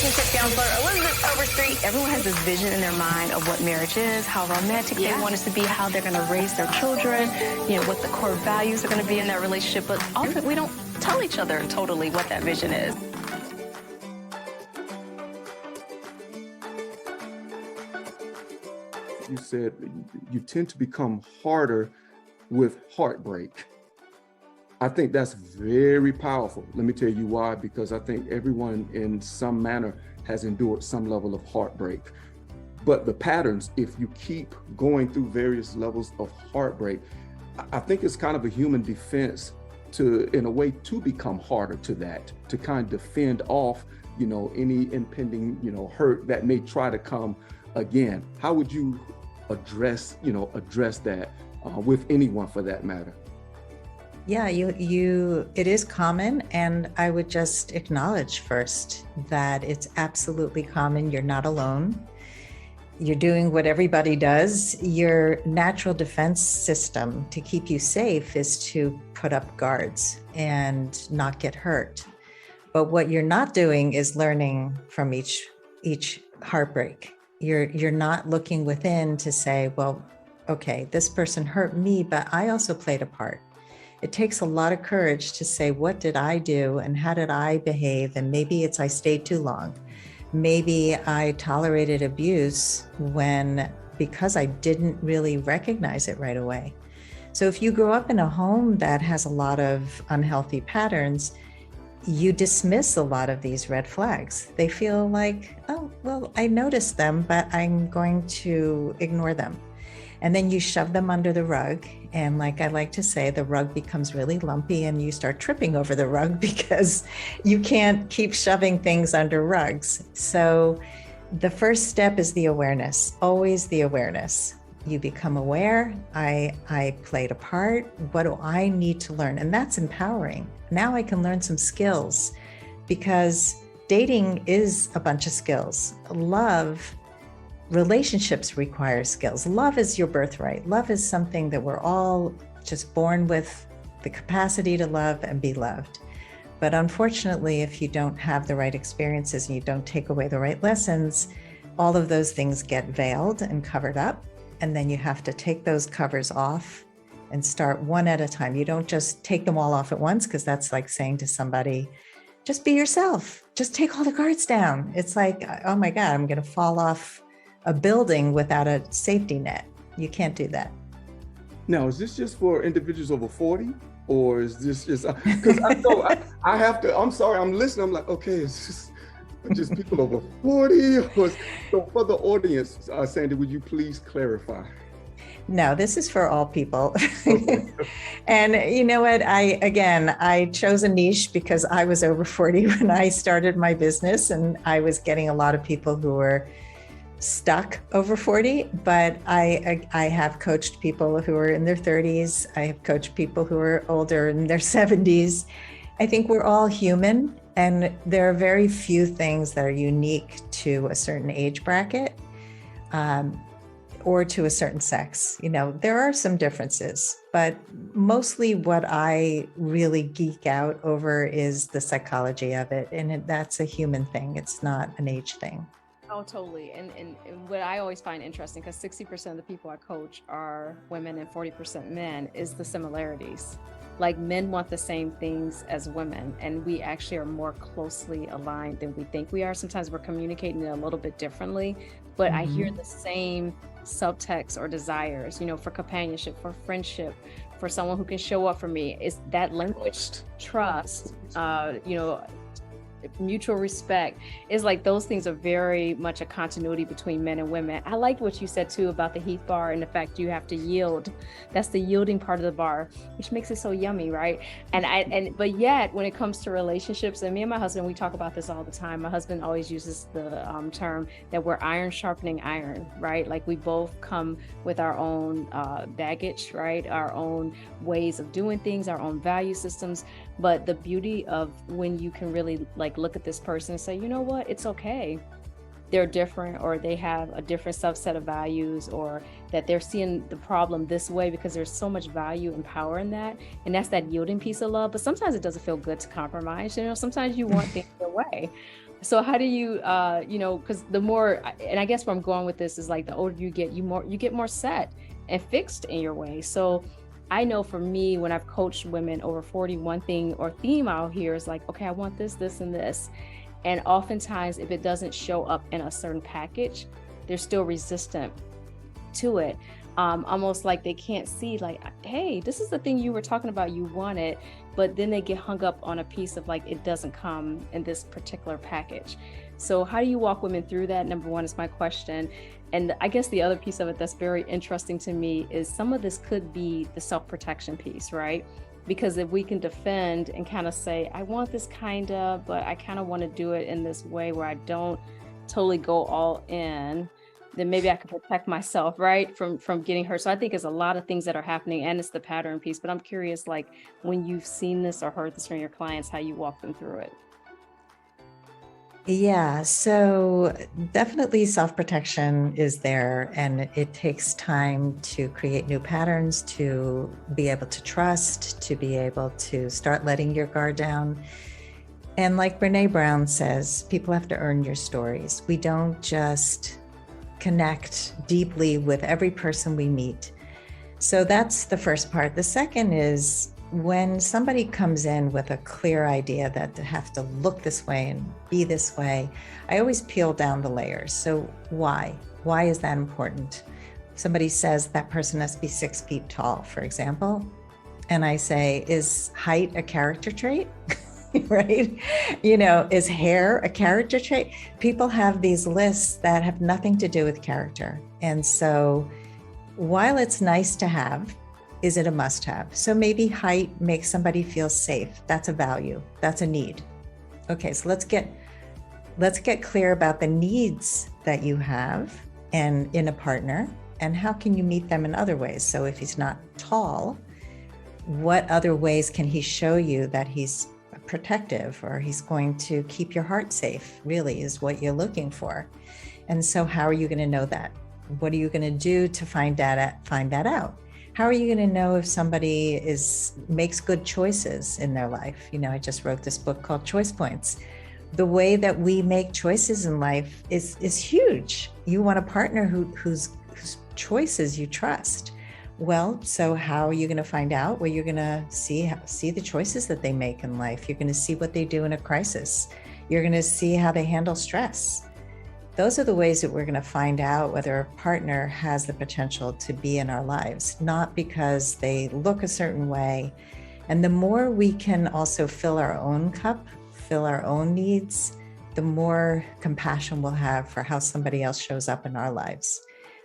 relationship counselor, Elizabeth Overstreet. Everyone has this vision in their mind of what marriage is, how romantic they want it to be, how they're going to raise their children, what the core values are going to be in that relationship. But often we don't tell each other totally what that vision is. You said you tend to become harder with heartbreak. I think that's very powerful. Let me tell you why, because I think everyone in some manner has endured some level of heartbreak. But the patterns, if you keep going through various levels of heartbreak, I think it's kind of a human defense to, in a way, to become harder to that, to kind of defend off, any impending, hurt that may try to come again. How would you address that with anyone for that matter? Yeah, it is common, and I would just acknowledge first that it's absolutely common. You're not alone. You're doing what everybody does. Your natural defense system to keep you safe is to put up guards and not get hurt. But what you're not doing is learning from each heartbreak. You're not looking within to say, well, okay, this person hurt me, but I also played a part. It takes a lot of courage to say, what did I do and how did I behave? And maybe it's I stayed too long. Maybe I tolerated abuse because I didn't really recognize it right away. So if you grow up in a home that has a lot of unhealthy patterns, you dismiss a lot of these red flags. They feel like, oh, well, I noticed them, but I'm going to ignore them. And then you shove them under the rug. And like I like to say, the rug becomes really lumpy and you start tripping over the rug because you can't keep shoving things under rugs. So the first step is the awareness, always the awareness. You become aware, I played a part, what do I need to learn? And that's empowering. Now I can learn some skills because dating is a bunch of skills. Relationships require skills. Love is your birthright. Love is something that we're all just born with the capacity to love and be loved. But unfortunately, if you don't have the right experiences and you don't take away the right lessons, all of those things get veiled and covered up. And then you have to take those covers off and start one at a time. You don't just take them all off at once, because that's like saying to somebody, just be yourself. Just take all the guards down. It's like, oh my God, I'm going to fall off a building without a safety net. You can't do that. Now, is this just for individuals over 40? Or is this just, because I know I have to, I'm sorry, I'm listening. I'm like, okay, it's just people over 40? So for the audience, Sandy, would you please clarify? No, this is for all people. Okay. And you know what? I chose a niche because I was over 40 when I started my business, and I was getting a lot of people who were stuck over 40, but I have coached people who are in their 30s. I have coached people who are older in their 70s. I think we're all human, and there are very few things that are unique to a certain age bracket or to a certain sex. There are some differences, but mostly what I really geek out over is the psychology of it, and that's a human thing. It's not an age thing. Oh, totally. And what I always find interesting, because 60% of the people I coach are women and 40% men, is the similarities. Like, men want the same things as women, and we actually are more closely aligned than we think we are. Sometimes we're communicating it a little bit differently, but I hear the same subtext or desires, for companionship, for friendship, for someone who can show up for me. Is that language, trust, mutual respect. Is like those things are very much a continuity between men and women. I liked what you said too about the Heath bar and the fact you have to yield. That's the yielding part of the bar, which makes it so yummy, right? But yet when it comes to relationships, and me and my husband, we talk about this all the time. My husband always uses the term that we're iron sharpening iron, right? Like, we both come with our own baggage, right? Our own ways of doing things, our own value systems. But the beauty of when you can really look at this person and say, you know what, it's okay. They're different, or they have a different subset of values, or that they're seeing the problem this way, because there's so much value and power in that. And that's that yielding piece of love. But sometimes it doesn't feel good to compromise. Sometimes you want things your way. So how do you, because the more, and I guess where I'm going with this is like the older you get, you get more set and fixed in your way. So I know for me, when I've coached women over 40, one thing or theme out here is like, okay, I want this, this, and this. And oftentimes if it doesn't show up in a certain package, they're still resistant to it. Almost like they can't see like, hey, this is the thing you were talking about, you want it, but then they get hung up on a piece of like, it doesn't come in this particular package. So how do you walk women through that? Number one is my question. And I guess the other piece of it that's very interesting to me is some of this could be the self-protection piece, right? Because if we can defend and kind of say, I want this kind of, but I kind of want to do it in this way where I don't totally go all in, then maybe I can protect myself, right, from getting hurt. So I think it's a lot of things that are happening, and it's the pattern piece. But I'm curious, like when you've seen this or heard this from your clients, how you walk them through it. Yeah, so definitely self-protection is there, and it takes time to create new patterns, to be able to trust, to be able to start letting your guard down. And like Brene Brown says, people have to earn your stories. We don't just connect deeply with every person we meet. So that's the first part. The second is when somebody comes in with a clear idea that they have to look this way and be this way, I always peel down the layers. So why? Why is that important? Somebody says that person has to be 6 feet tall, for example. And I say, is height a character trait? Right? Is hair a character trait? People have these lists that have nothing to do with character. And so while it's nice to have, is it a must-have? So maybe height makes somebody feel safe. That's a value. That's a need. Okay, so let's get clear about the needs that you have and in a partner, and how can you meet them in other ways? So if he's not tall, what other ways can he show you that he's protective, or he's going to keep your heart safe, really is what you're looking for. And so how are you going to know that? What are you going to do to find that out? How are you going to know if somebody makes good choices in their life? I just wrote this book called Choice Points. The way that we make choices in life is huge. You want a partner whose choices you trust. Well, so how are you going to find out? Well, you're going to see the choices that they make in life. You're going to see what they do in a crisis. You're going to see how they handle stress. Those are the ways that we're going to find out whether a partner has the potential to be in our lives, not because they look a certain way. And the more we can also fill our own cup, fill our own needs, the more compassion we'll have for how somebody else shows up in our lives.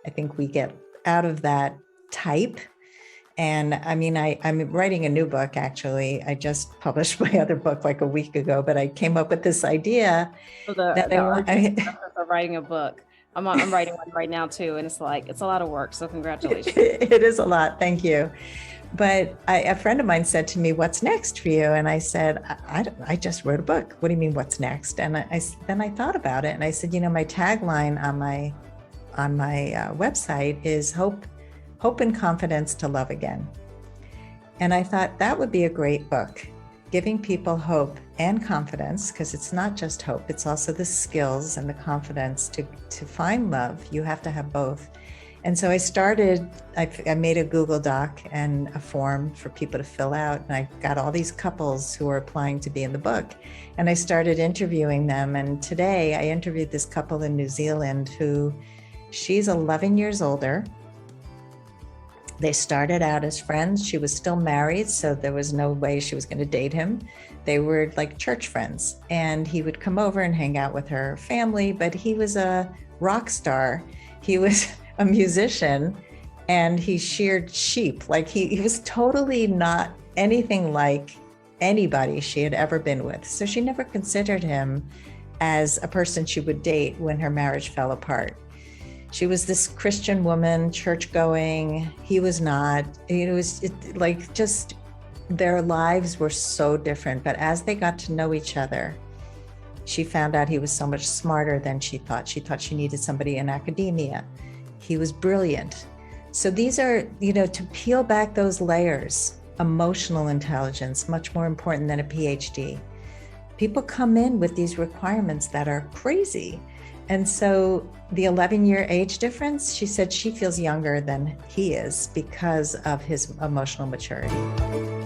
I think we get out of that type. And I mean, I'm writing a new book, actually. I just published my other book like a week ago, but I came up with this idea that of writing a book. I'm writing one right now too. And it's a lot of work. So congratulations. It is a lot. Thank you. But a friend of mine said to me, what's next for you? And I said, I just wrote a book. What do you mean, what's next? And then I thought about it. And I said, my tagline on my website is hope and confidence to love again. And I thought that would be a great book, giving people hope and confidence, because it's not just hope, it's also the skills and the confidence to find love. You have to have both. And so I made a Google Doc and a form for people to fill out. And I got all these couples who are applying to be in the book. And I started interviewing them. And today I interviewed this couple in New Zealand she's 11 years older. They started out as friends. She was still married, so there was no way she was going to date him. They were like church friends, and he would come over and hang out with her family, but he was a rock star. He was a musician, and he sheared sheep. Like he was totally not anything like anybody she had ever been with. So she never considered him as a person she would date when her marriage fell apart. She was this Christian woman, church going. He was not. Just their lives were so different. But as they got to know each other, she found out he was so much smarter than she thought. She thought she needed somebody in academia. He was brilliant. So these are, to peel back those layers, emotional intelligence, much more important than a PhD. people come in with these requirements that are crazy. And so the 11-year age difference, she said she feels younger than he is because of his emotional maturity.